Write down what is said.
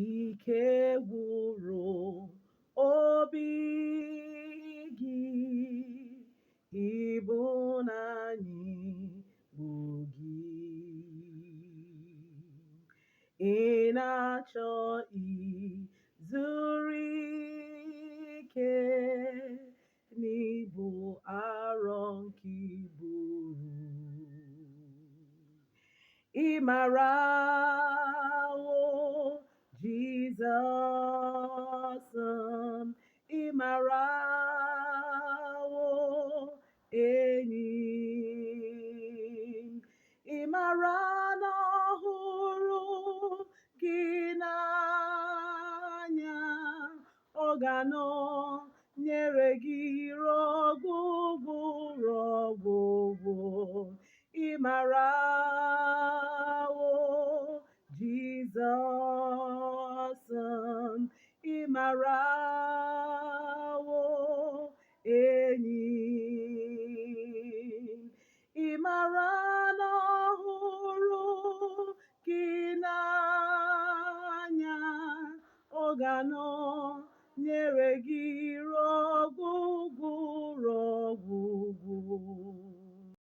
ike gwụrụ obi gị, ịbụnanyị bụ gị. Ị na-achọ izuru ike n'ibu arọ nke iburu. Ị mara o Jizọs, ị mara o enyi m, ị mara na ọhụrụ gị n'anya, ọ ga-anọ nyere gị rọgwụgwụ rọgwụgwụ. Ị mara o Jizọs, ị mara o enyi m, ị mara na ọhụrụ gị n'anya, ọ ga-anọ nyere gị rọgwụgwụ rọgwụgwụ.